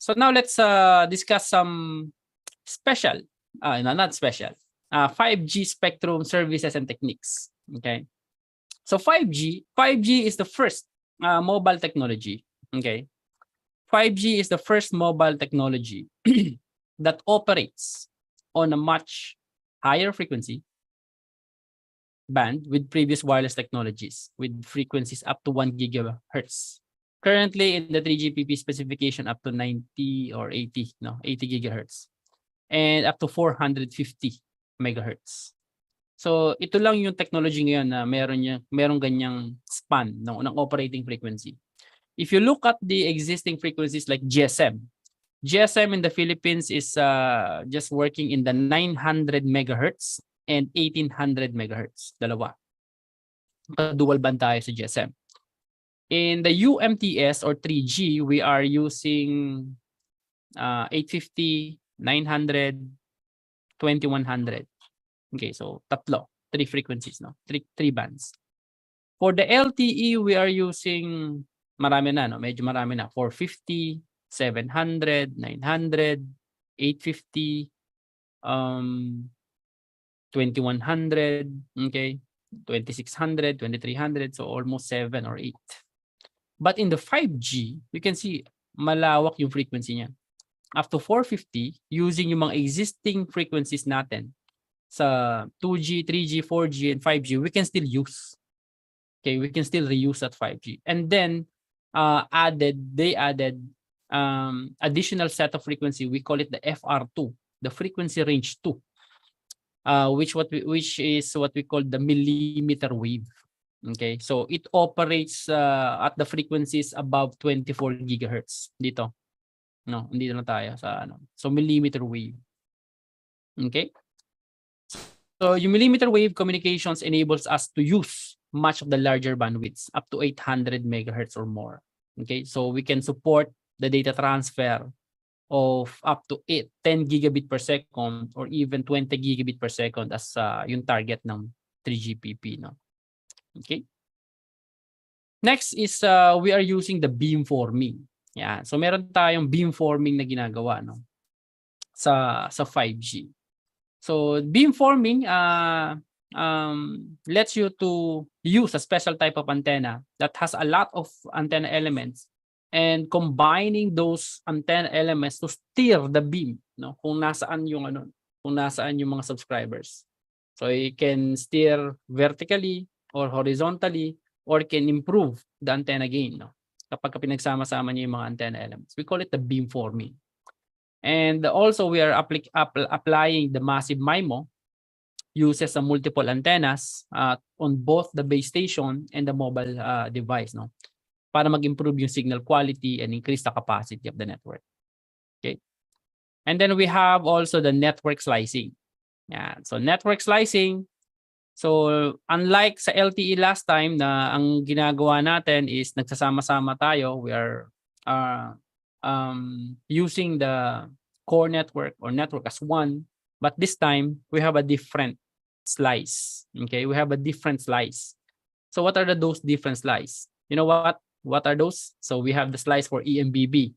So now let's discuss some special, no, not special, 5G spectrum services and techniques. Okay. So 5G is the first mobile technology. Okay. 5G is the first mobile technology that operates on a much higher frequency band with previous wireless technologies with frequencies up to 1 gigahertz. Currently in the 3GPP specification up to 90 or 80, 80 gigahertz and up to 450 megahertz. So ito lang yung technology ngayon na merong ganyang span ng operating frequency. If you look at the existing frequencies like GSM in the Philippines is just working in the 900 megahertz and 1800 megahertz. Dalawa. Dual band tayo sa GSM. In the UMTS or 3G, we are using 850, 900, 2100. Okay, so tatlo. 3 frequencies, no? 3 bands. For the LTE, we are using marami na, no? Medyo marami na. 450, 700, 900, 850, 2100, okay? 2600, 2300, so almost 7 or 8. But in the 5G, you can see malawak yung frequency niya. Up to 450 using yung mga existing frequencies natin sa 2G, 3G, 4G, and 5G, we can still use. Okay, we can still reuse that 5G. And then they added additional set of frequency. We call it the FR2, the frequency range 2, which is what we call the millimeter wave. Okay, so it operates at the frequencies above 24 gigahertz dito. No, dito na tayo sa ano. So millimeter wave. Okay? So yung millimeter wave communications enables us to use much of the larger bandwidths up to 800 megahertz or more. Okay? So we can support the data transfer of up to 10 gigabit per second or even 20 gigabit per second as yung target ng 3GPP, no? Okay. Next is we are using the beamforming. Yeah. So meron tayong beamforming na ginagawa, no? Sa 5G. So beamforming lets you to use a special type of antenna that has a lot of antenna elements and combining those antenna elements to steer the beam, no? Kung nasaan yung mga subscribers. So it can steer vertically or horizontally or can improve the antenna gain, no? Kapag pinagsama-sama niyo yung mga antenna elements. We call it the beamforming. And also we are applying the massive MIMO uses some multiple antennas on both the base station and the mobile device, no? Para mag-improve yung signal quality and increase the capacity of the network. Okay. And then we have also the network slicing. Yeah. So network slicing. So unlike sa LTE last time na ang ginagawa natin is nagsasama-sama tayo, we are using the core network or network as one, but this time we have a different slice. Okay, we have a different slice. So what are those different slice? You know what? What are those? So we have the slice for EMBB.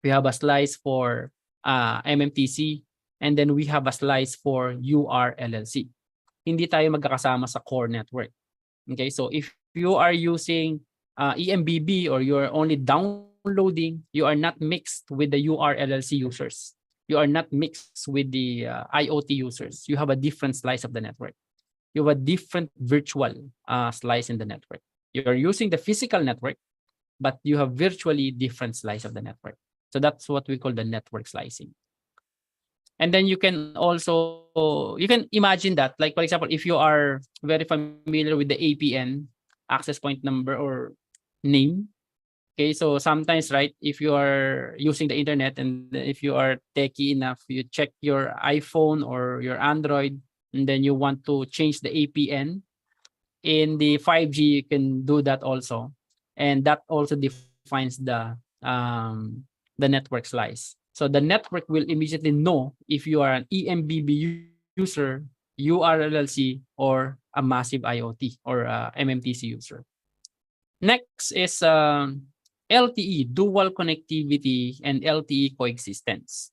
We have a slice for MMTC, and then we have a slice for URLLC. Hindi tayo magkakasama sa core network. Okay, so if you are using EMBB or you're only downloading, you are not mixed with the URLLC users. You are not mixed with the IoT users. You have a different slice of the network. You have a different virtual slice in the network. You are using the physical network, but you have virtually different slice of the network. So that's what we call the network slicing. And then you can imagine that, like for example, if you are very familiar with the APN, access point number or name. Okay, so sometimes, right, if you are using the internet and if you are techie enough, you check your iPhone or your Android, and then you want to change the APN. In the 5G, you can do that also, and that also defines the network slice. So the network will immediately know if you are an EMBB user, URLLC, or a massive IoT or MMTC user. Next is LTE, dual connectivity, and LTE coexistence.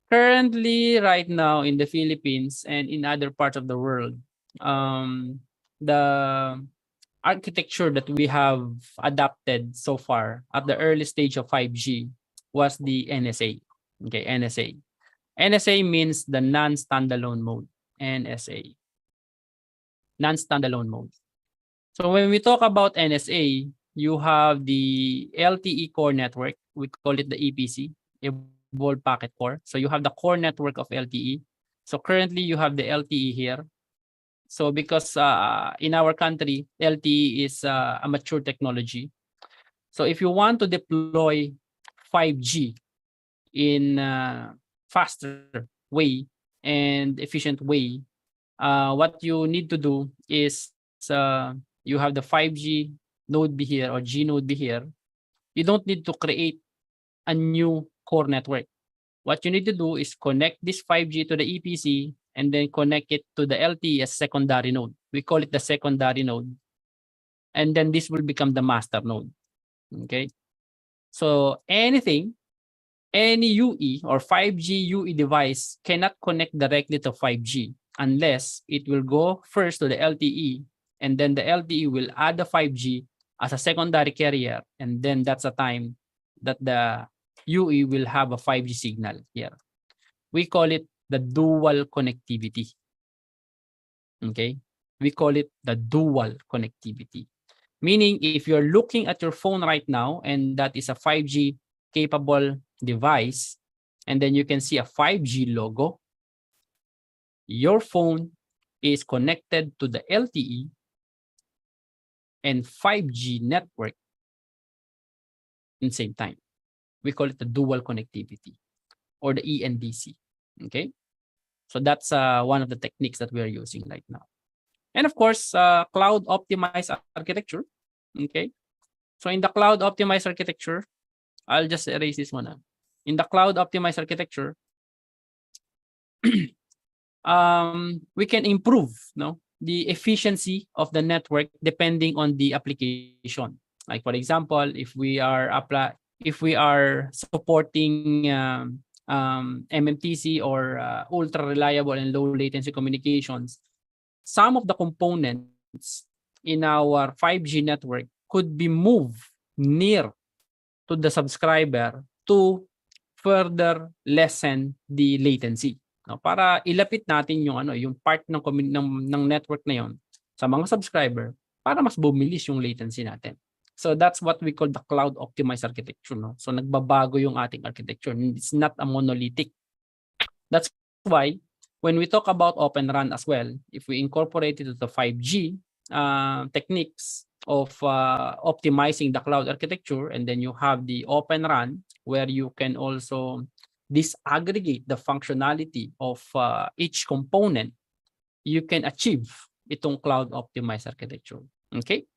Currently, right now in the Philippines and in other parts of the world, the architecture that we have adopted so far at the early stage of 5G was the NSA. Okay, NSA. NSA means the non-standalone mode. NSA. Non-standalone mode. So when we talk about NSA, you have the LTE core network. We call it the EPC, Evolved Packet Core. So you have the core network of LTE. So currently you have the LTE here. So because in our country, LTE is a mature technology. So if you want to deploy 5G in a faster way and efficient way, what you need to do is you have the 5G node be here or G node be here. You don't need to create a new core network. What you need to do is connect this 5G to the EPC and then connect it to the LTE as secondary node. We call it the secondary node. And then this will become the master node. Okay. So anything, any UE or 5G UE device cannot connect directly to 5G unless it will go first to the LTE, and then the LTE will add the 5G as a secondary carrier, and then that's a time that the UE will have a 5G signal here. We call it the dual connectivity. Okay? We call it the dual connectivity. Meaning, if you're looking at your phone right now, and that is a 5G capable device, and then you can see a 5G logo, your phone is connected to the LTE and 5G network in the same time. We call it the dual connectivity or the ENDC. Okay, so that's one of the techniques that we are using right now. And of course, cloud optimized architecture. Okay, so in the cloud optimized architecture, I'll just erase this one. In the cloud optimized architecture, we can improve the efficiency of the network depending on the application. Like for example, if we are supporting MMTC or ultra reliable and low latency communications, some of the components in our 5G network could be moved near to the subscriber to further lessen the latency. No, para ilapit natin yung part ng network na yon sa mga subscriber para mas bumilis yung latency natin. So that's what we call the cloud optimized architecture. No? So nagbabago yung ating architecture. It's not a monolithic. That's why when we talk about Open RAN as well, if we incorporate it to the 5G techniques of optimizing the cloud architecture, and then you have the Open RAN where you can also disaggregate the functionality of each component, you can achieve itong cloud optimized architecture. Okay?